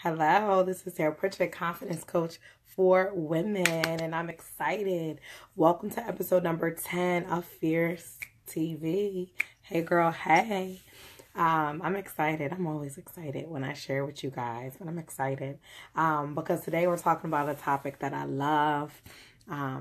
Hello, this is Taria, confidence coach for women, and I'm excited. Welcome to episode number 10 of Fierce TV. Hey girl, hey. I'm excited. I'm always excited when I share with you guys, but I'm excited because today we're talking about a topic that I love.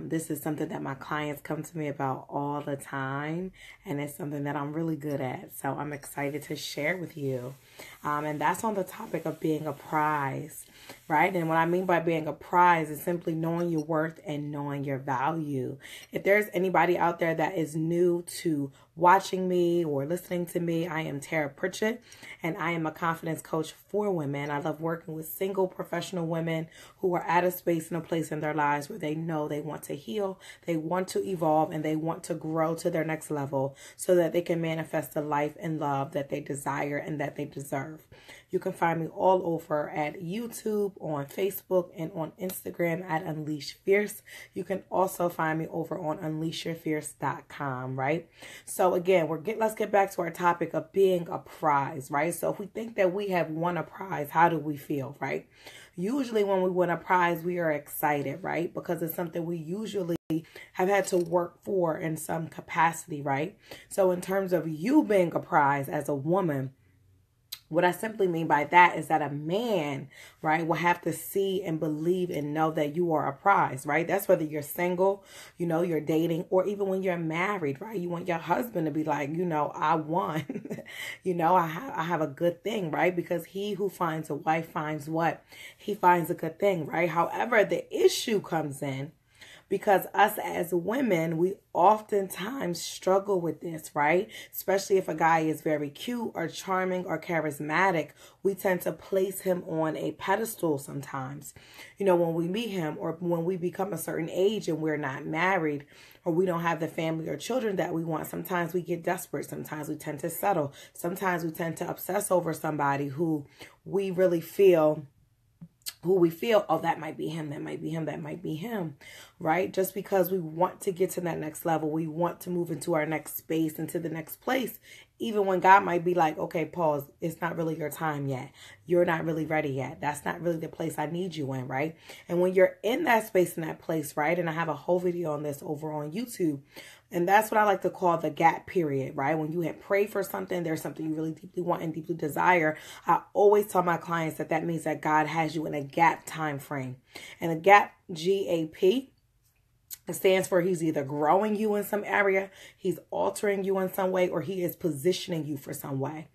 This is something that my clients come to me about all the time, and it's something that I'm really good at. So I'm excited to share with you. And that's on the topic of being a prize, right? And what I mean by being a prize is simply knowing your worth and knowing your value. If there's anybody out there that is new to watching me or listening to me, I am Taria Pritchett, and I am a confidence coach for women. I love working with single professional women who are at a space and a place in their lives where they know they want to heal, they want to evolve, and they want to grow to their next level so that they can manifest the life and love that they desire and that they deserve. You can find me all over at YouTube, on Facebook, and on Instagram at Unleash Fierce. You can also find me over on unleashyourfierce.com, right? So again, let's get back to our topic of being a prize, right? So if we think that we have won a prize, how do we feel, right? Usually when we win a prize, we are excited, right? Because it's something we usually have had to work for in some capacity, right? So in terms of you being a prize as a woman, what I simply mean by that is that a man, right, will have to see and believe and know that you are a prize, right? That's whether you're single, you're dating, or even when you're married, right? You want your husband to be like, I won, I have a good thing, right? Because he who finds a wife finds what? He finds a good thing, right? However, the issue comes in because us as women, we oftentimes struggle with this, right? Especially if a guy is very cute or charming or charismatic, we tend to place him on a pedestal sometimes. When we meet him or when we become a certain age and we're not married or we don't have the family or children that we want, sometimes we get desperate. Sometimes we tend to settle. Sometimes we tend to obsess over somebody who we really feel oh, that might be him, that might be him, that might be him, right? Just because we want to get to that next level, we want to move into our next space, into the next place, even when God might be like, okay, pause, it's not really your time yet. You're not really ready yet. That's not really the place I need you in, right? And when you're in that space, in that place, right? And I have a whole video on this over on YouTube. And that's what I like to call the gap period, right? When you have prayed for something, there's something you really deeply want and deeply desire. I always tell my clients that means that God has you in a gap time frame. And a gap, G-A-P, it stands for he's either growing you in some area, he's altering you in some way, or he is positioning you for some way.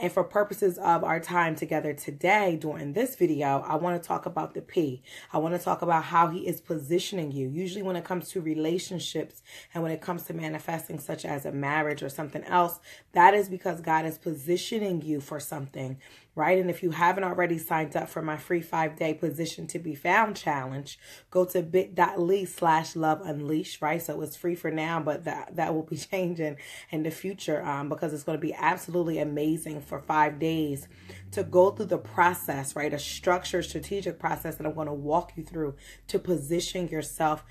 And for purposes of our time together today, during this video, I want to talk about the P. I want to talk about how he is positioning you. Usually when it comes to relationships and when it comes to manifesting such as a marriage or something else, that is because God is positioning you for something, right? And if you haven't already signed up for my free 5-day Position to Be Found challenge, go to bit.ly/loveunleash, right? So it's free for now, but that will be changing in the future because it's going to be absolutely amazing for 5 days to go through the process, right? A structured, strategic process that I'm going to walk you through to position yourself,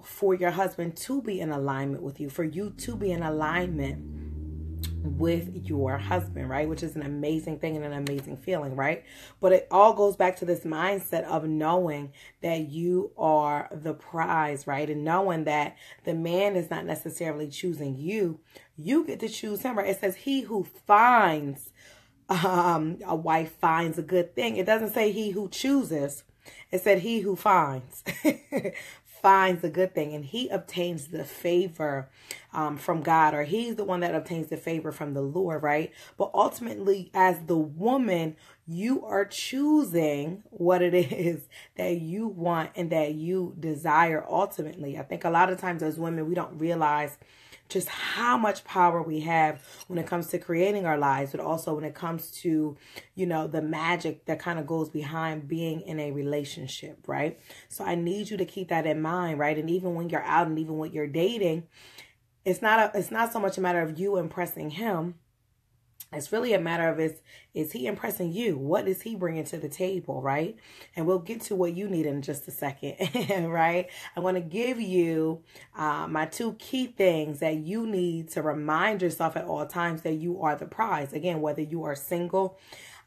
for your husband to be in alignment with you, for you to be in alignment with your husband, right? Which is an amazing thing and an amazing feeling, right? But it all goes back to this mindset of knowing that you are the prize, right? And knowing that the man is not necessarily choosing you. You get to choose him, right? It says he who finds a wife finds a good thing. It doesn't say he who chooses. It said he who finds. Finds a good thing, and he obtains the favor from God, or he's the one that obtains the favor from the Lord, right? But ultimately, as the woman, you are choosing what it is that you want and that you desire ultimately. I think a lot of times as women, we don't realize just how much power we have when it comes to creating our lives, but also when it comes to, the magic that kind of goes behind being in a relationship, right? So I need you to keep that in mind, right? And even when you're out and even when you're dating, it's not so much a matter of you impressing him. It's really a matter of is he impressing you? What is he bringing to the table, right? And we'll get to what you need in just a second, right? I'm going to give you my 2 key things that you need to remind yourself at all times that you are the prize. Again, whether you are single,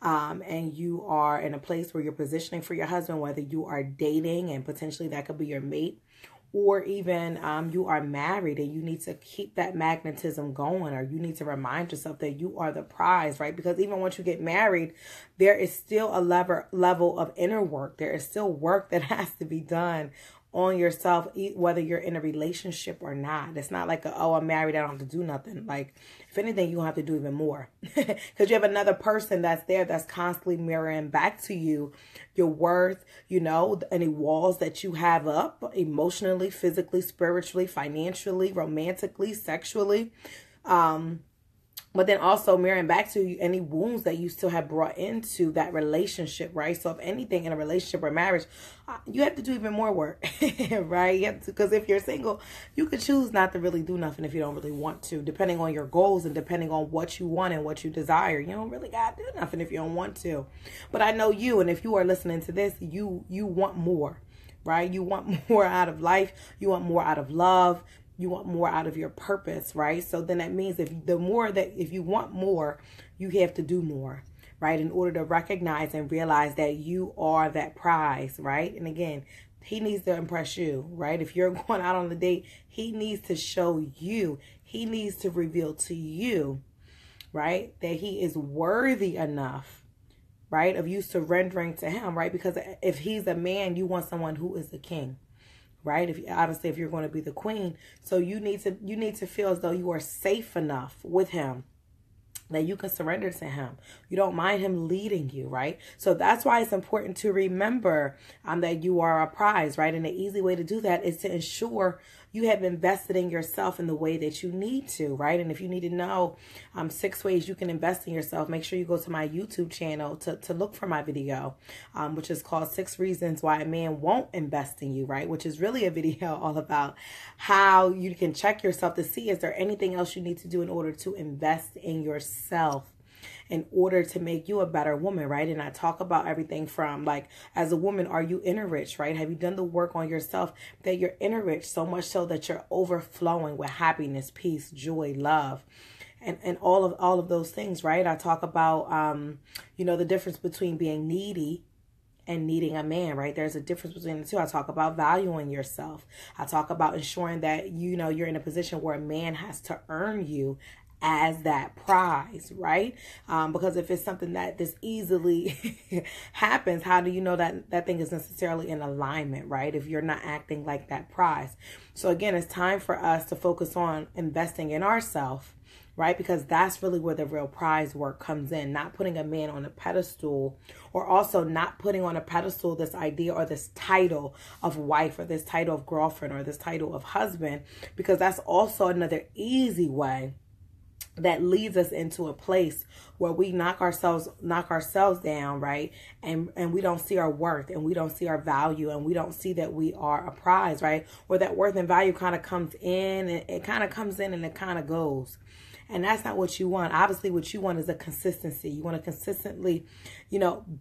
and you are in a place where you're positioning for your husband, whether you are dating and potentially that could be your mate, or even you are married and you need to keep that magnetism going, or you need to remind yourself that you are the prize, right? Because even once you get married, there is still a level of inner work. There is still work that has to be done on yourself, whether you're in a relationship or not. It's not like, oh, I'm married, I don't have to do nothing. Like, if anything, you have to do even more because you have another person that's there that's constantly mirroring back to you your worth, any walls that you have up emotionally, physically, spiritually, financially, romantically, sexually. But then also mirroring back to you any wounds that you still have brought into that relationship, right? So if anything in a relationship or marriage, you have to do even more work, right? You have to, because if you're single, you could choose not to really do nothing if you don't really want to, depending on your goals and depending on what you want and what you desire. You don't really got to do nothing if you don't want to. But I know you, and if you are listening to this, you want more, right? You want more out of life. You want more out of love. You want more out of your purpose, right? So then that means if you want more, you have to do more, right? In order to recognize and realize that you are that prize, right? And again, he needs to impress you, right? If you're going out on a date, he needs to show you, he needs to reveal to you, right? That he is worthy enough, right? Of you surrendering to him, right? Because if he's a man, you want someone who is a king. Right? If you're going to be the queen, so you need to feel as though you are safe enough with him that you can surrender to him. You don't mind him leading you, right? So that's why it's important to remember that you are a prize, right? And the easy way to do that is to ensure you have invested in yourself in the way that you need to, right? And if you need to know 6 ways you can invest in yourself, make sure you go to my YouTube channel to look for my video, which is called 6 Reasons Why a Man Won't Invest in You, right? Which is really a video all about how you can check yourself to see, is there anything else you need to do in order to invest in yourself, in order to make you a better woman, right? And I talk about everything from, like, as a woman, are you inner rich, right? Have you done the work on yourself that you're inner rich, so much so that you're overflowing with happiness, peace, joy, love, and all of those things, right? I talk about, the difference between being needy and needing a man, right? There's a difference between the two. I talk about valuing yourself. I talk about ensuring that, you're in a position where a man has to earn you as that prize, right? Because if it's something that this easily happens, how do you know that that thing is necessarily in alignment, right? If you're not acting like that prize. So again, it's time for us to focus on investing in ourselves, right? Because that's really where the real prize work comes in. Not putting a man on a pedestal, or also not putting on a pedestal this idea or this title of wife, or this title of girlfriend, or this title of husband, because that's also another easy way that leads us into a place where we knock ourselves down, right? And we don't see our worth, and we don't see our value, and we don't see that we are a prize, right? Or that worth and value kind of comes in, and it kind of comes in and it kind of goes. And that's not what you want. Obviously, what you want is a consistency. You want to consistently,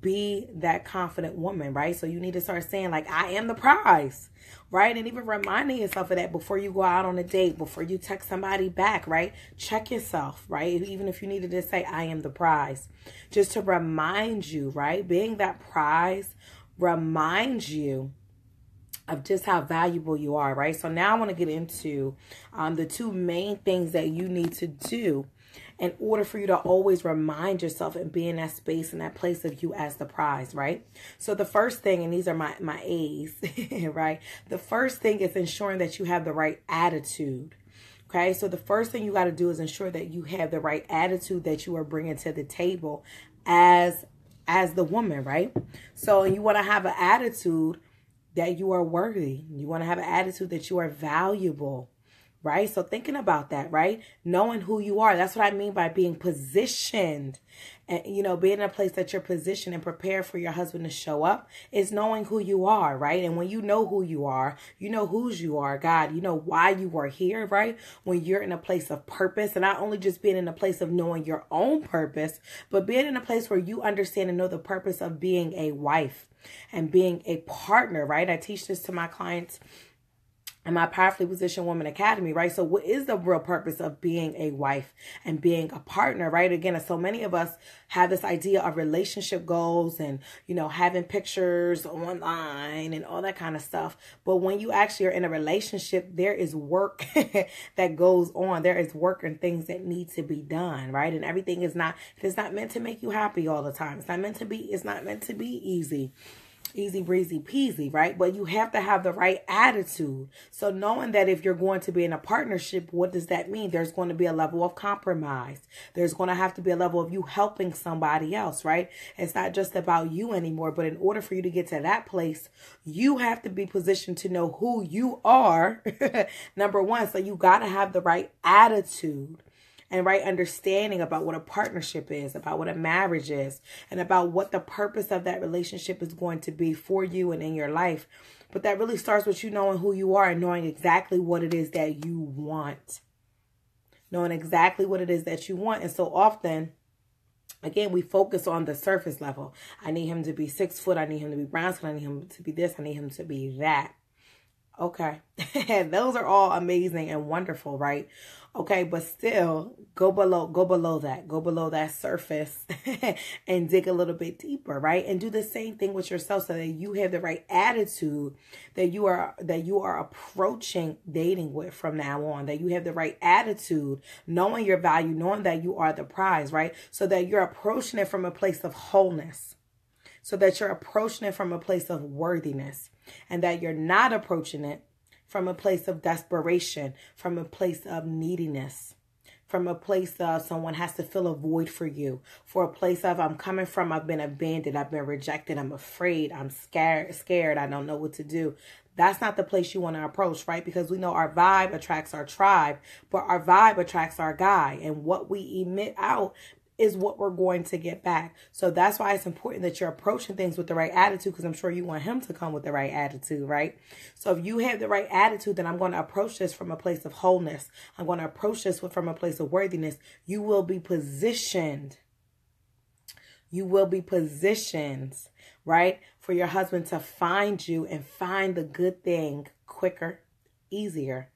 be that confident woman, right? So you need to start saying, like, I am the prize, right? And even reminding yourself of that before you go out on a date, before you text somebody back, right? Check yourself, right? Even if you needed to say, I am the prize, just to remind you, right? Being that prize reminds you of just how valuable you are, right? So now I want to get into the 2 main things that you need to do in order for you to always remind yourself and be in that space and that place of you as the prize, right? So the first thing, and these are my A's, right? The first thing is ensuring that you have the right attitude. Okay, so the first thing you got to do is ensure that you have the right attitude that you are bringing to the table as the woman, right? So you want to have an attitude that you are worthy. You want to have an attitude that you are valuable, right? So thinking about that, right? Knowing who you are. That's what I mean by being positioned. And, being in a place that you're positioned and prepared for your husband to show up is knowing who you are, right? And when you know who you are, you know whose you are, God, you know why you are here, right? When you're in a place of purpose, and not only just being in a place of knowing your own purpose, but being in a place where you understand and know the purpose of being a wife and being a partner, right? I teach this to my clients in my Powerfully Positioned Woman Academy, right? So what is the real purpose of being a wife and being a partner, right? Again, so many of us have this idea of relationship goals and, having pictures online and all that kind of stuff. But when you actually are in a relationship, there is work that goes on. There is work and things that need to be done, right? And everything it is not meant to make you happy all the time. It's not meant to be easy. Easy breezy peasy, right? But you have to have the right attitude. So knowing that if you're going to be in a partnership, what does that mean? There's going to be a level of compromise. There's going to have to be a level of you helping somebody else, right? It's not just about you anymore, but in order for you to get to that place, you have to be positioned to know who you are, number one. So you got to have the right attitude and right understanding about what a partnership is, about what a marriage is, and about what the purpose of that relationship is going to be for you and in your life. But that really starts with you knowing who you are and knowing exactly what it is that you want. Knowing exactly what it is that you want. And so often, again, we focus on the surface level. I need him to be 6 foot. I need him to be brown skin. I need him to be this. I need him to be that. Okay. Those are all amazing and wonderful, right? Okay, but still go below that surface and dig a little bit deeper, right? And do the same thing with yourself so that you have the right attitude that you are approaching dating with from now on, that you have the right attitude, knowing your value, knowing that you are the prize, right? So that you're approaching it from a place of wholeness, so that you're approaching it from a place of worthiness, and that you're not approaching it from a place of desperation, from a place of neediness, from a place of someone has to fill a void for you, for a place of I've been abandoned, I've been rejected, I'm afraid, I'm scared, I don't know what to do. That's not the place you want to approach, right? Because we know our vibe attracts our tribe, but our vibe attracts our guy, and what we emit out is what we're going to get back. So that's why it's important that you're approaching things with the right attitude, because I'm sure you want him to come with the right attitude, right? So if you have the right attitude, then I'm going to approach this from a place of wholeness. I'm going to approach this from a place of worthiness. You will be positioned. You will be positioned, right, for your husband to find you and find the good thing quicker, easier.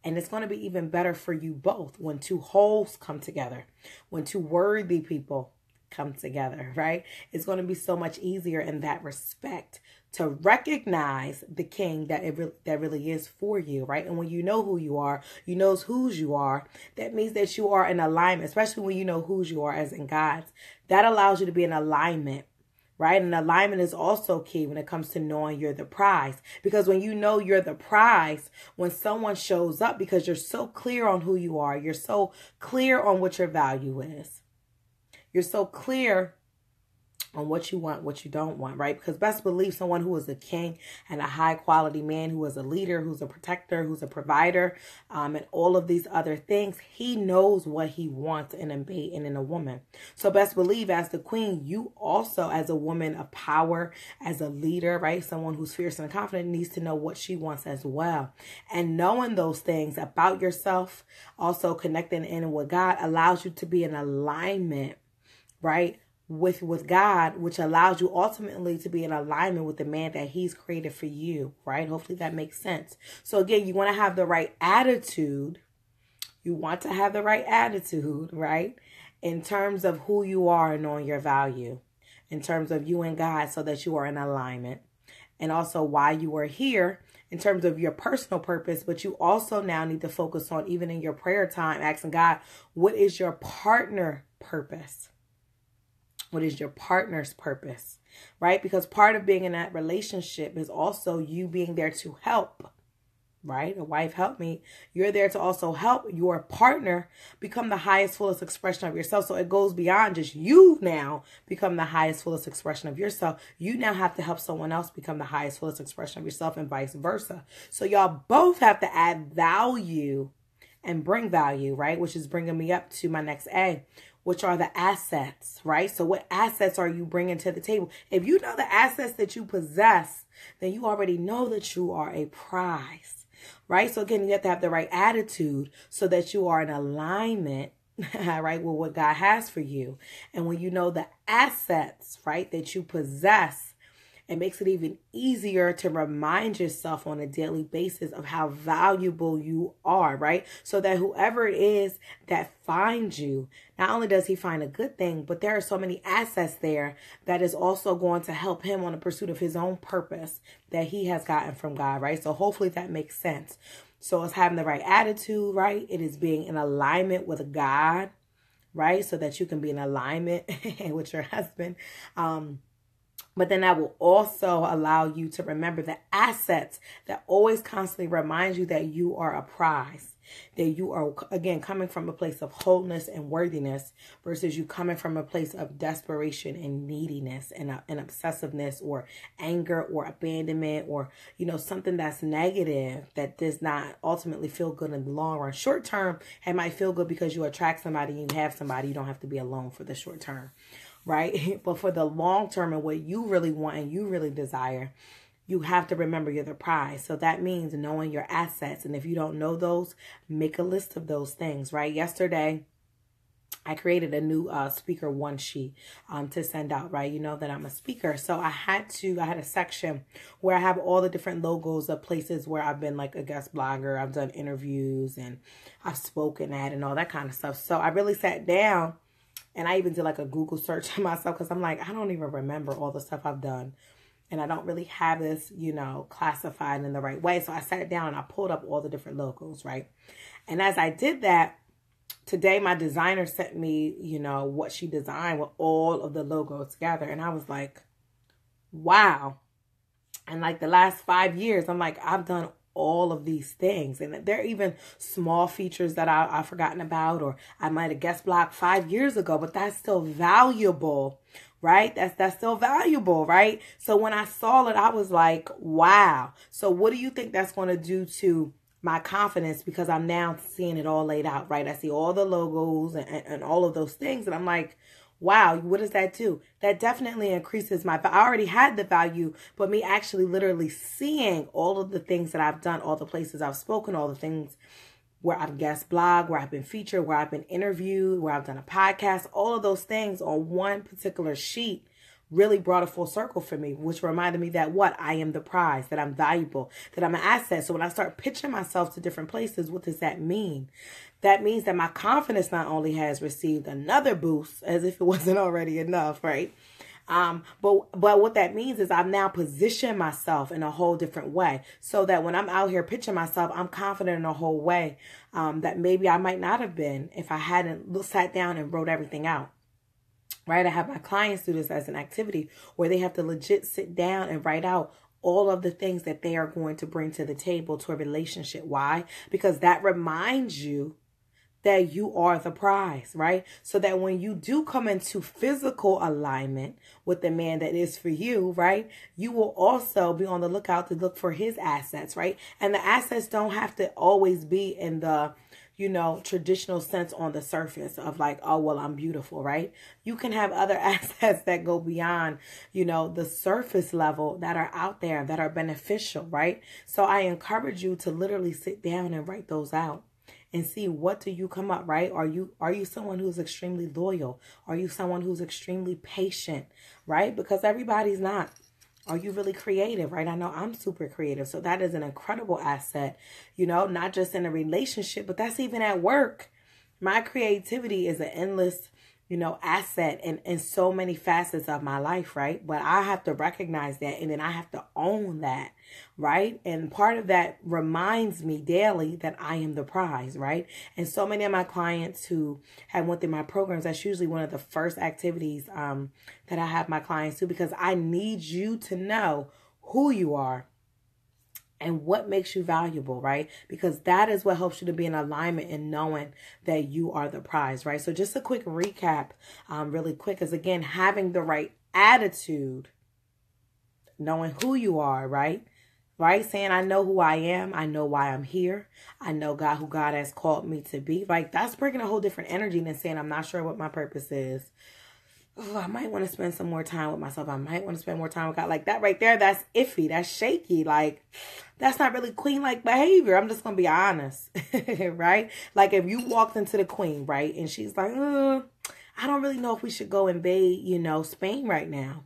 And it's going to be even better for you both when two wholes come together, when two worthy people come together, right? It's going to be so much easier in that respect to recognize the king that really is for you, right? And when you know who you are, you know whose you are, that means that you are in alignment, especially when you know whose you are as in God's. That allows you to be in alignment. Right? And alignment is also key when it comes to knowing you're the prize. Because when you know you're the prize, when someone shows up, because you're so clear on who you are, you're so clear on what your value is, you're so clear on what you want, what you don't want, right? Because best believe someone who is a king and a high quality man, who is a leader, who's a protector, who's a provider, and all of these other things, he knows what he wants in a mate and in a woman. So best believe as the queen, you also as a woman of power, as a leader, right? Someone who's fierce and confident needs to know what she wants as well. And knowing those things about yourself, also connecting in with God, allows you to be in alignment, right? With God, which allows you ultimately to be in alignment with the man that he's created for you, right? Hopefully that makes sense. So again, you want to have the right attitude. You want to have the right attitude, right? In terms of who you are and knowing your value, in terms of you and God, so that you are in alignment. And also why you are here in terms of your personal purpose, but you also now need to focus on, even in your prayer time, asking God, what is your partner purpose? What is your partner's purpose, right? Because part of being in that relationship is also you being there to help, right? A wife, help me. You're there to also help your partner become the highest, fullest expression of yourself. So it goes beyond just you now become the highest, fullest expression of yourself. You now have to help someone else become the highest, fullest expression of yourself, and vice versa. So y'all both have to add value and bring value, right? Which is bringing me up to my next A, which are the assets, right? So what assets are you bringing to the table? If you know the assets that you possess, then you already know that you are a prize, right? So again, you have to have the right attitude so that you are in alignment, right, with what God has for you. And when you know the assets, right, that you possess, It makes it even easier to remind yourself on a daily basis of how valuable you are, right? So that whoever it is that finds you, not only does he find a good thing, but there are so many assets there that is also going to help him on the pursuit of his own purpose that he has gotten from God, right? So hopefully that makes sense. So it's having the right attitude, right? It is being in alignment with God, right? So that you can be in alignment with your husband. But then that will also allow you to remember the assets that always constantly remind you that you are a prize, that you are, again, coming from a place of wholeness and worthiness versus you coming from a place of desperation and neediness and obsessiveness or anger or abandonment or, something that's negative that does not ultimately feel good in the long run. Short term, it might feel good because you attract somebody, you have somebody, you don't have to be alone for the short term. Right? But for the long term and what you really want and you really desire, you have to remember you're the prize. So that means knowing your assets. And if you don't know those, make a list of those things, right? Yesterday, I created a new speaker one sheet to send out, right? You know that I'm a speaker. So I had a section where I have all the different logos of places where I've been like a guest blogger. I've done interviews and I've spoken at and all that kind of stuff. So I really sat down. And I even did like a Google search on myself because I'm like, I don't even remember all the stuff I've done. And I don't really have this, classified in the right way. So I sat down and I pulled up all the different logos, right? And as I did that, today my designer sent me, what she designed with all of the logos together. And I was like, wow. And like the last 5 years, I'm like, I've done all of these things. And there are even small features that I've forgotten about, or I might have guest blogged 5 years ago, but that's still valuable, right? That's still valuable, right? So when I saw it, I was like, wow. So what do you think that's going to do to my confidence? Because I'm now seeing it all laid out, right? I see all the logos and all of those things. And I'm like, wow, what does that do? That definitely increases I already had the value, but me actually literally seeing all of the things that I've done, all the places I've spoken, all the things where I've guest blog, where I've been featured, where I've been interviewed, where I've done a podcast, all of those things on one particular sheet really brought a full circle for me, which reminded me that I am the prize, that I'm valuable, that I'm an asset. So when I start pitching myself to different places, what does that mean? That means that my confidence not only has received another boost, as if it wasn't already enough, right? But what that means is I've now positioned myself in a whole different way, so that when I'm out here pitching myself, I'm confident in a whole way that maybe I might not have been if I hadn't sat down and wrote everything out. Right? I have my clients do this as an activity where they have to legit sit down and write out all of the things that they are going to bring to the table to a relationship. Why? Because that reminds you that you are the prize, right? So that when you do come into physical alignment with the man that is for you, right, you will also be on the lookout to look for his assets, right? And the assets don't have to always be in the traditional sense on the surface of like, oh, well, I'm beautiful, right? You can have other assets that go beyond, the surface level that are out there that are beneficial, right? So I encourage you to literally sit down and write those out and see what do you come up, right? Are you someone who's extremely loyal? Are you someone who's extremely patient, right? Because everybody's not. Are you really creative, right? I know I'm super creative. So that is an incredible asset, not just in a relationship, but that's even at work. My creativity is an endless, asset in so many facets of my life, right? But I have to recognize that, and then I have to own that, right? And part of that reminds me daily that I am the prize, right? And so many of my clients who have went through my programs, that's usually one of the first activities that I have my clients do, because I need you to know who you are and what makes you valuable, right? Because that is what helps you to be in alignment and knowing that you are the prize, right? So just a quick recap, really quick, is again, having the right attitude, knowing who you are, right? Right? Saying, I know who I am. I know why I'm here. I know who God has called me to be. Like, that's bringing a whole different energy than saying, I'm not sure what my purpose is. Oh, I might want to spend some more time with myself. I might want to spend more time with God. Like that right there, that's iffy. That's shaky. Like, that's not really queen-like behavior. I'm just going to be honest. Right? Like if you walked into the queen, right? And she's like, I don't really know if we should go invade, Spain right now.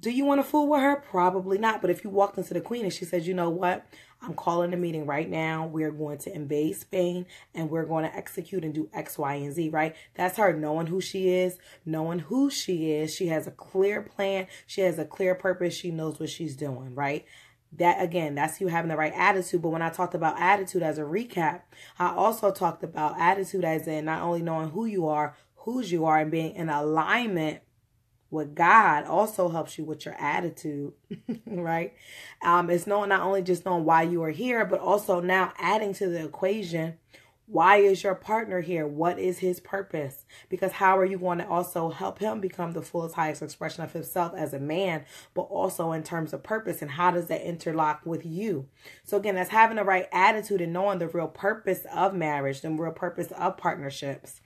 Do you want to fool with her? Probably not. But if you walked into the queen and she says, you know what? I'm calling a meeting right now. We're going to invade Spain and we're going to execute and do X, Y, and Z, right? That's her knowing who she is, knowing who she is. She has a clear plan. She has a clear purpose. She knows what she's doing, right? That, again, that's you having the right attitude. But when I talked about attitude as a recap, I also talked about attitude as in not only knowing who you are, whose you are, and being in alignment with God also helps you with your attitude, right? It's knowing, not only just knowing why you are here, but also now adding to the equation, why is your partner here? What is his purpose? Because how are you going to also help him become the fullest, highest expression of himself as a man, but also in terms of purpose, and how does that interlock with you? So again, that's having the right attitude and knowing the real purpose of marriage, the real purpose of partnerships.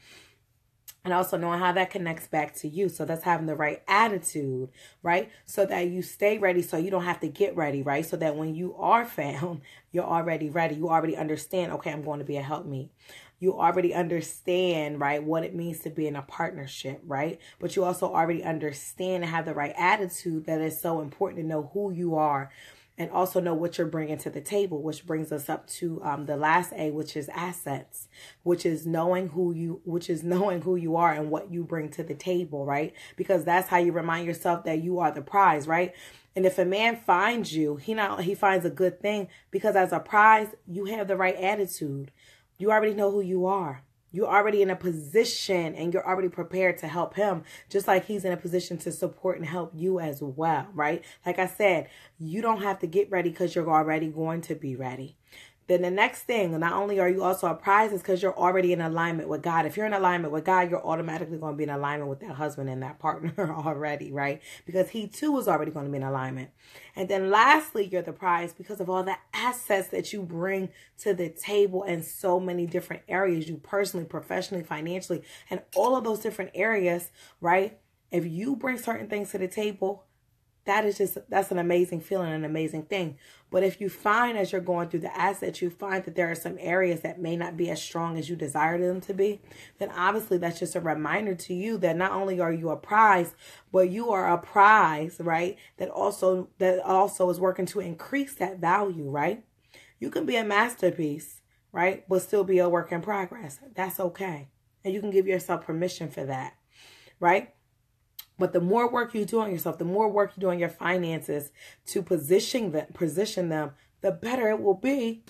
And also knowing how that connects back to you. So that's having the right attitude, right? So that you stay ready, so you don't have to get ready, right? So that when you are found, you're already ready. You already understand, okay, I'm going to be a helpmeet. You already understand, right, what it means to be in a partnership, right? But you also already understand and have the right attitude that is so important to know who you are. And also know what you're bringing to the table, which brings us up to the last A, which is assets, which is knowing who you are and what you bring to the table, right? Because that's how you remind yourself that you are the prize, right? And if a man finds you, he finds a good thing, because as a prize, you have the right attitude. You already know who you are. You're already in a position and you're already prepared to help him, just like he's in a position to support and help you as well, right? Like I said, you don't have to get ready because you're already going to be ready. Then the next thing, not only are you also a prize, is because you're already in alignment with God. If you're in alignment with God, you're automatically going to be in alignment with that husband and that partner already, right? Because he too is already going to be in alignment. And then lastly, you're the prize because of all the assets that you bring to the table in so many different areas, you personally, professionally, financially, and all of those different areas, right? If you bring certain things to the table, that's an amazing feeling, an amazing thing. But if you find, as you're going through the assets, you find that there are some areas that may not be as strong as you desire them to be, then obviously that's just a reminder to you that not only are you a prize, but you are a prize, right? That also is working to increase that value, right? You can be a masterpiece, right? But still be a work in progress. That's okay. And you can give yourself permission for that, right? But the more work you do on yourself, the more work you do on your finances to position them, the better it will be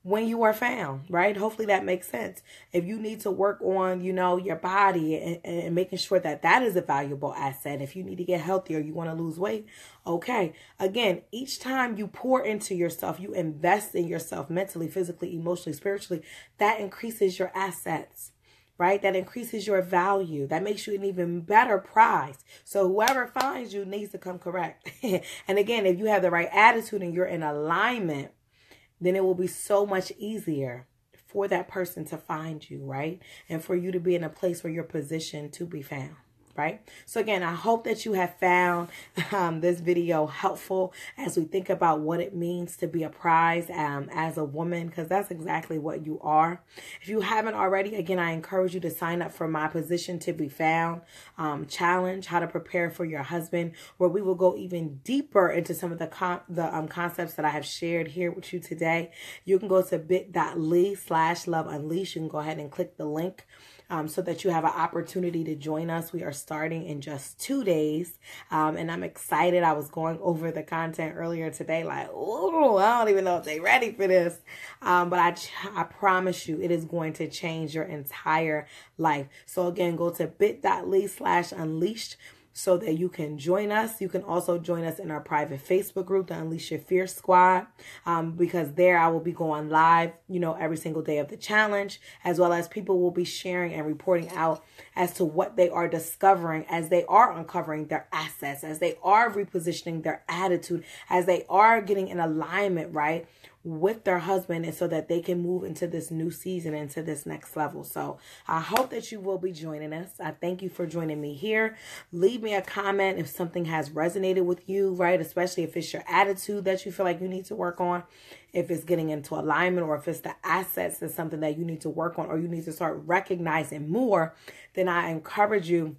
when you are found, right? Hopefully that makes sense. If you need to work on, your body and making sure that that is a valuable asset. If you need to get healthier, you want to lose weight. Okay. Again, each time you pour into yourself, you invest in yourself mentally, physically, emotionally, spiritually, that increases your assets. Right? That increases your value. That makes you an even better prize. So whoever finds you needs to come correct. And again, if you have the right attitude and you're in alignment, then it will be so much easier for that person to find you, right? And for you to be in a place where you're positioned to be found. Right? So again, I hope that you have found this video helpful as we think about what it means to be a prize as a woman, because that's exactly what you are. If you haven't already, again, I encourage you to sign up for my Position to Be Found challenge, how to prepare for your husband, where we will go even deeper into some of the concepts that I have shared here with you today. You can go to bit.ly/loveunleashed. You can go ahead and click the link. So that you have an opportunity to join us. We are starting in just 2 days. And I'm excited. I was going over the content earlier today, like, oh, I don't even know if they're ready for this. But I promise you, it is going to change your entire life. So again, go to bit.ly/unleashed. So that you can join us. You can also join us in our private Facebook group, the Unleash Your Fear Squad, because there I will be going live, every single day of the challenge, as well as people will be sharing and reporting out as to what they are discovering as they are uncovering their assets, as they are repositioning their attitude, as they are getting in alignment, right, with their husband, and so that they can move into this new season, into this next level. So I hope that you will be joining us. I thank you for joining me here. Leave me a comment if something has resonated with you, right? Especially if it's your attitude that you feel like you need to work on, if it's getting into alignment, or if it's the assets that's something that you need to work on, or you need to start recognizing more. Then I encourage you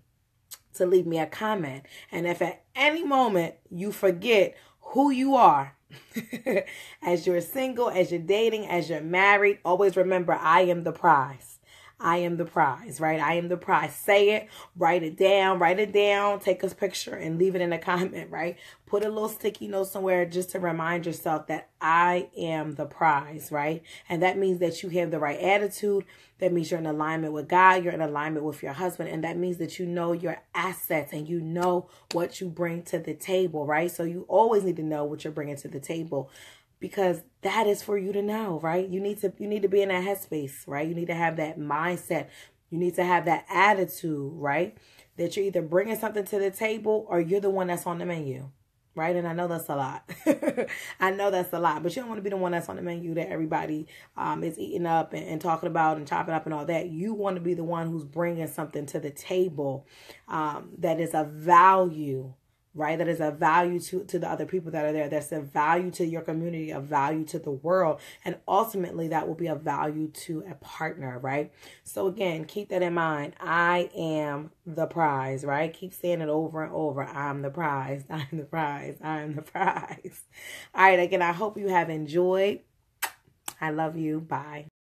to leave me a comment. And if at any moment you forget who you are, as you're single, as you're dating, as you're married, always remember, I am the prize. I am the prize, right? I am the prize. Say it, write it down, take a picture and leave it in a comment, right? Put a little sticky note somewhere just to remind yourself that I am the prize, right? And that means that you have the right attitude. That means you're in alignment with God. You're in alignment with your husband. And that means that you know your assets and you know what you bring to the table, right? So you always need to know what you're bringing to the table, because that is for you to know, right? You need to be in that headspace, right? You need to have that mindset. You need to have that attitude, right? That you're either bringing something to the table or you're the one that's on the menu, right? And I know that's a lot. I know that's a lot, but you don't want to be the one that's on the menu that everybody is eating up and talking about and chopping up and all that. You want to be the one who's bringing something to the table that is of value, right? That is a value to the other people that are there. That's a value to your community, a value to the world. And ultimately that will be a value to a partner, right? So again, keep that in mind. I am the prize, right? Keep saying it over and over. I'm the prize. I'm the prize. I'm the prize. All right. Again, I hope you have enjoyed. I love you. Bye.